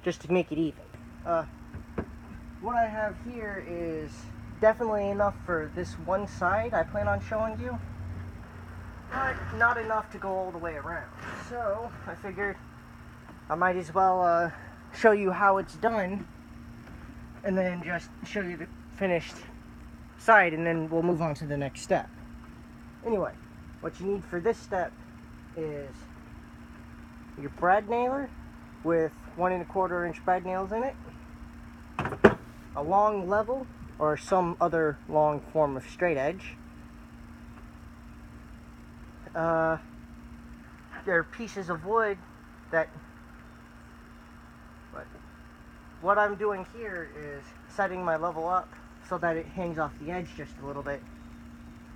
just to make it even. What I have here is definitely enough for this one side I plan on showing you, but not enough to go all the way around. So I figured I might as well show you how it's done, and then just show you the finished side, and then we'll move on to the next step. Anyway, what you need for this step is your brad nailer with 1 1/4 inch brad nails in it, a long level or some other long form of straight edge. There are pieces of wood that, what I'm doing here is setting my level up so that it hangs off the edge just a little bit.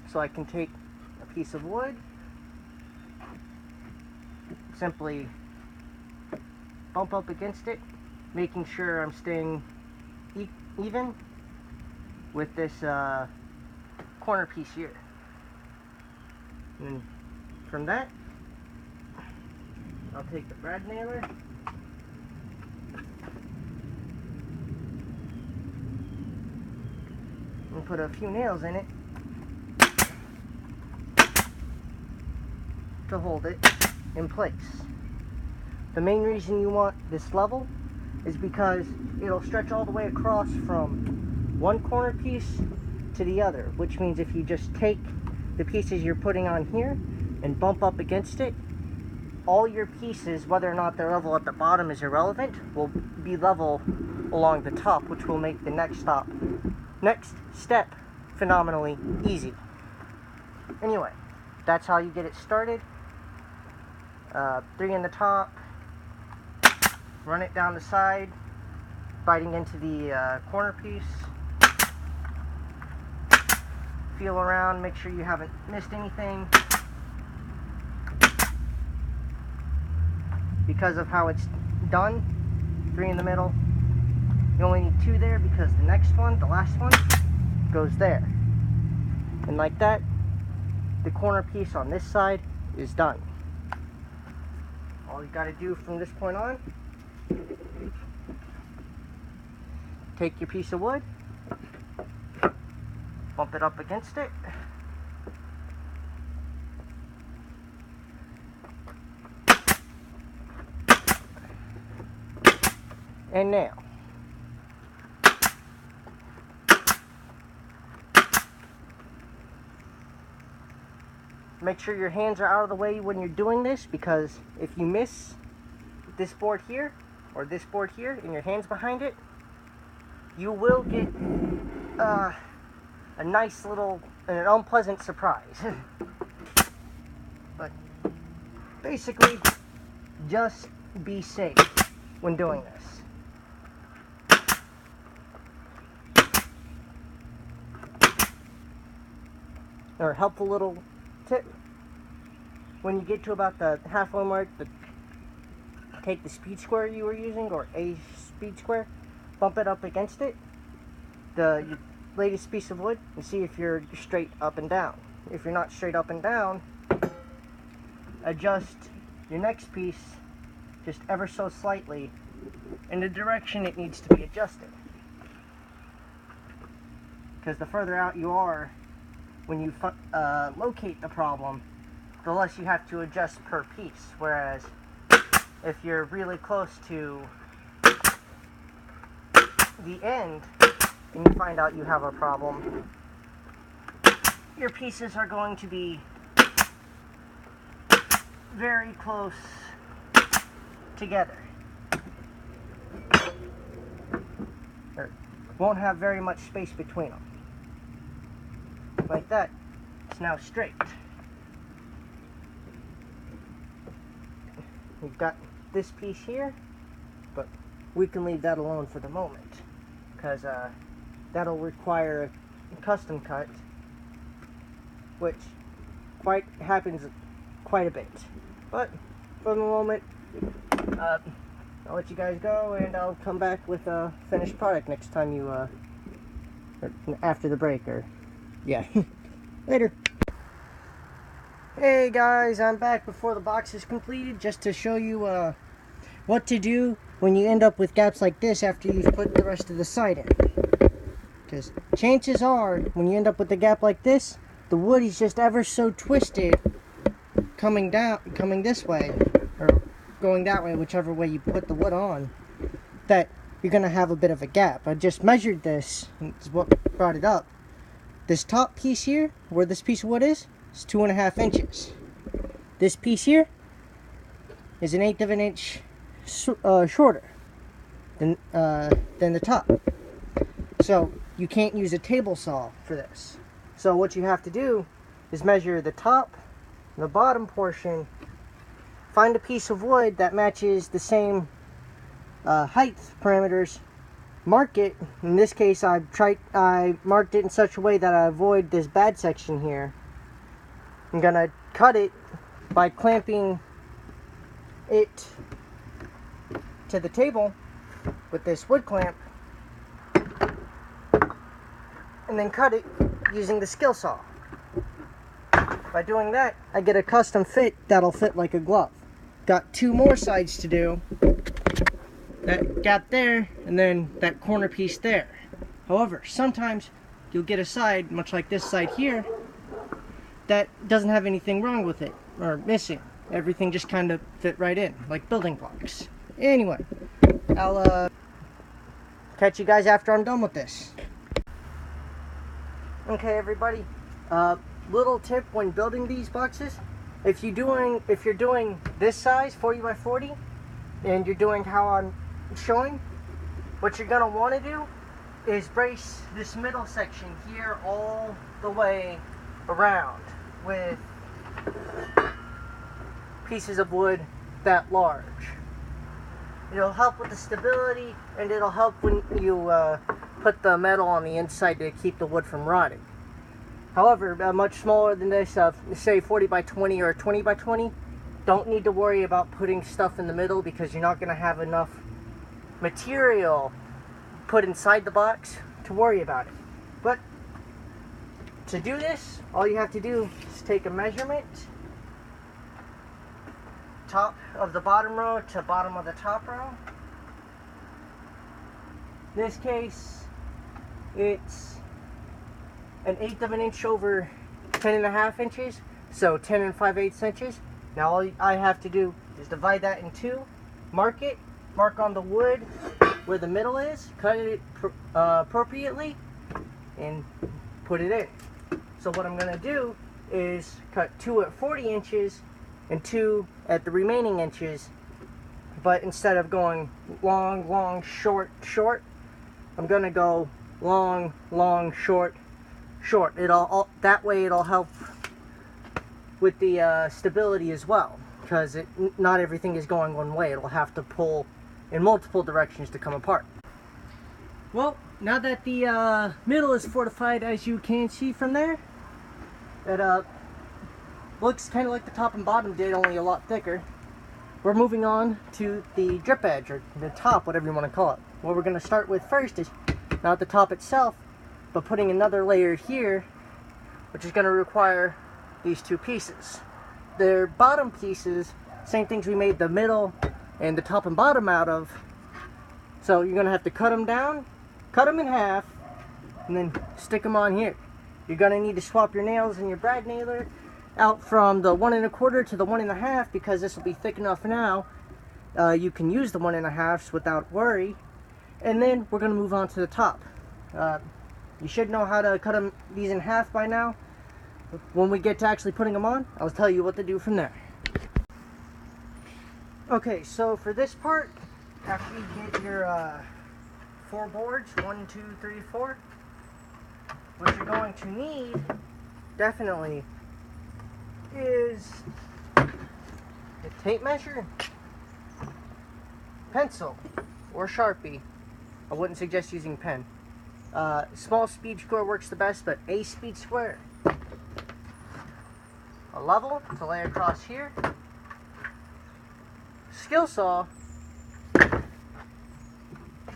So I can take a piece of wood, simply bump up against it, making sure I'm staying even with this corner piece here. And from that, I'll take the brad nailer and put a few nails in it to hold it in place. The main reason you want this level is because it'll stretch all the way across from one corner piece to the other, which means if you just take the pieces you're putting on here and bump up against it, all your pieces, whether or not they're level at the bottom is irrelevant, will be level along the top, which will make the next step phenomenally easy. Anyway, that's how you get it started. 3 in the top, run it down the side, biting into the corner piece, feel around, make sure you haven't missed anything. Because of how it's done, 3 in the middle, you only need 2 there because the next one, the last one, goes there. And like that, the corner piece on this side is done. All you got to do from this point on, take your piece of wood, bump it up against it, and nail. Make sure your hands are out of the way when you're doing this, because if you miss this board here or this board here and your hands behind it, you will get a nice little, an unpleasant surprise. But basically, just be safe when doing this. Or a helpful little tip: when you get to about the halfway mark, take the speed square you were using, or a speed square, bump it up against it, your latest piece of wood, and see if you're straight up and down. If you're not straight up and down, adjust your next piece just ever so slightly in the direction it needs to be adjusted. Because the further out you are when you locate the problem, the less you have to adjust per piece. Whereas if you're really close to the end and you find out you have a problem, your pieces are going to be very close together. Or won't have very much space between them. Like that, it's now straight. We've got this piece here, but we can leave that alone for the moment, because that'll require a custom cut, which happens quite a bit. But for the moment, I'll let you guys go, and I'll come back with a finished product next time you, or after the break, or yeah. Later. Hey guys, I'm back before the box is completed, just to show you what to do when you end up with gaps like this after you've put the rest of the side in. Because chances are, when you end up with a gap like this, the wood is just ever so twisted coming this way, or going that way, whichever way you put the wood on, that you're going to have a bit of a gap. I just measured this, and it's what brought it up. This top piece here, where this piece of wood is 2.5 inches. This piece here is 1/8 of an inch shorter than the top. So you can't use a table saw for this. So what you have to do is measure the top, the bottom portion, find a piece of wood that matches the same height parameters, mark it. In this case, I marked it in such a way that I avoid this bad section here. I'm gonna cut it by clamping it to the table with this wood clamp, and then cut it using the skill saw. By doing that, I get a custom fit that'll fit like a glove. Got 2 more sides to do. That gap there, and then that corner piece there. However, sometimes you'll get a side, much like this side here, that doesn't have anything wrong with it, or missing. Everything just kind of fit right in, like building blocks. Anyway, I'll catch you guys after I'm done with this. Okay, everybody. Little tip when building these boxes: if you're doing this size, 40 by 40, and you're doing how I'm showing, what you're gonna want to do is brace this middle section here all the way around with pieces of wood that large. It'll help with the stability, and it'll help when you put the metal on the inside to keep the wood from rotting. However, much smaller than this, say 40 by 20 or 20 by 20, don't need to worry about putting stuff in the middle, because you're not going to have enough material put inside the box to worry about it. But to do this, all you have to do is take a measurement, top of the bottom row to bottom of the top row. In this case, it's 1/8 of an inch over 10.5 inches, so 10 5/8 inches. Now all I have to do is divide that in 2, mark it, mark on the wood where the middle is, cut it appropriately, and put it in. So what I'm going to do is cut 2 at 40 inches and 2 at the remaining inches, but instead of going long, long, short, short, I'm going to go long, long, short, short. That way it'll help with the stability as well, because not everything is going one way. It'll have to pull in multiple directions to come apart. Well, now that the middle is fortified, as you can see from there, it looks kind of like the top and bottom did, only a lot thicker. We're moving on to the drip edge, or the top, whatever you want to call it. What we're going to start with first is not the top itself, but putting another layer here, which is going to require these 2 pieces. They're bottom pieces, same things we made the middle and the top and bottom out of. So you're going to have to cut them down, cut them in half, and then stick them on here. You're going to need to swap your nails and your brad nailer out from the 1 1/4 to the 1 1/2, because this will be thick enough now. You can use the 1 1/2s without worry. And then we're going to move on to the top. You should know how to cut these in half by now. When we get to actually putting them on, I'll tell you what to do from there. Okay, so for this part, after you get your 4 boards, 1, 2, 3, 4, what you're going to need, definitely, is a tape measure, pencil, or Sharpie. I wouldn't suggest using pen. Small speed square works the best, but a speed square. A level to lay across here. Skill saw.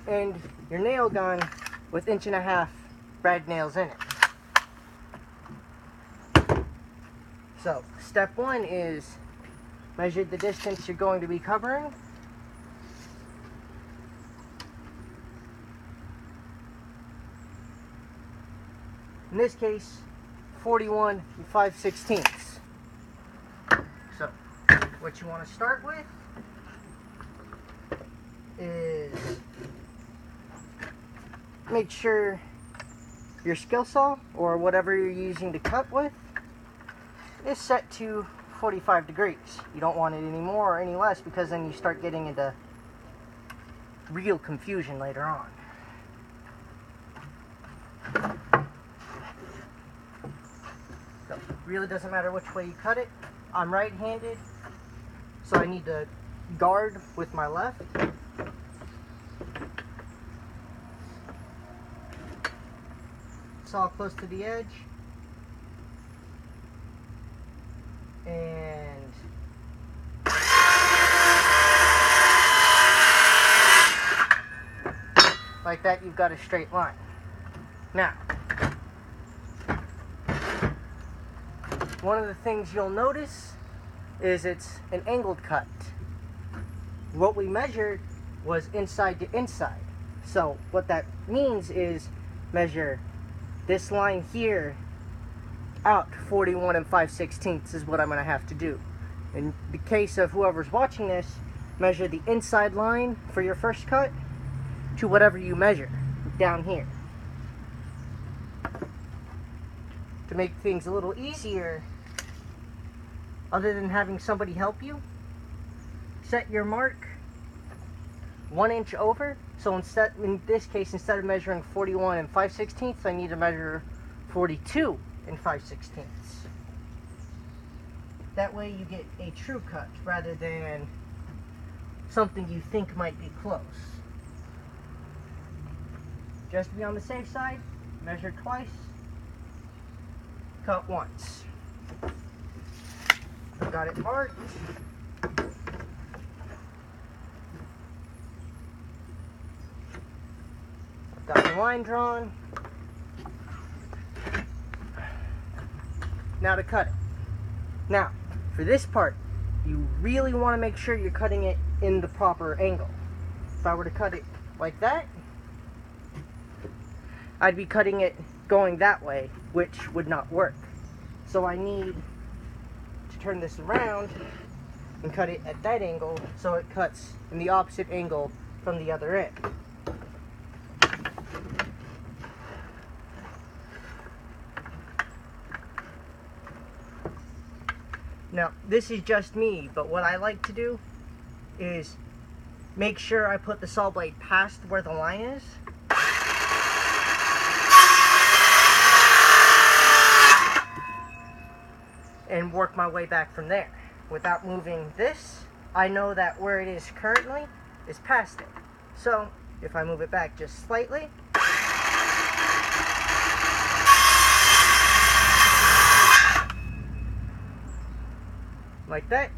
And your nail gun with 1.5 inch brad nails in it. So, step 1 is measure the distance you're going to be covering. In this case, 41 5/16. So, what you want to start with is make sure your skill saw or whatever you're using to cut with is set to 45 degrees. You don't want it any more or any less, because then you start getting into real confusion later on. So, it really doesn't matter which way you cut it. I'm right-handed, so I need to guard with my left. Saw close to the edge, and like that, you've got a straight line. Now, one of the things you'll notice is it's an angled cut. What we measured was inside to inside. So what that means is measure this line here out 41 5/16 is what I'm going to have to do. In the case of whoever's watching this, measure the inside line for your first cut to whatever you measure down here. To make things a little easier, other than having somebody help you, set your mark 1 inch over. So in this case, instead of measuring 41 5/16, I need to measure 42 5/16. That way you get a true cut rather than something you think might be close. Just to be on the safe side, measure twice, cut once. Got it marked. Got the line drawn. Now to cut it. Now, for this part, you really want to make sure you're cutting it in the proper angle. If I were to cut it like that, I'd be cutting it going that way, which would not work. So I need to turn this around and cut it at that angle so it cuts in the opposite angle from the other end. Now, this is just me, but what I like to do is make sure I put the saw blade past where the line is. And work my way back from there. Without moving this, I know that where it is currently is past it. So, if I move it back just slightly, like that,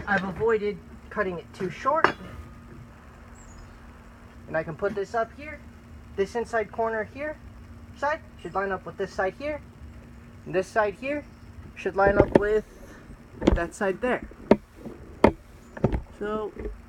I've avoided cutting it too short. And I can put this up here. This inside corner here, side, should line up with this side here. And this side here should line up with that side there. So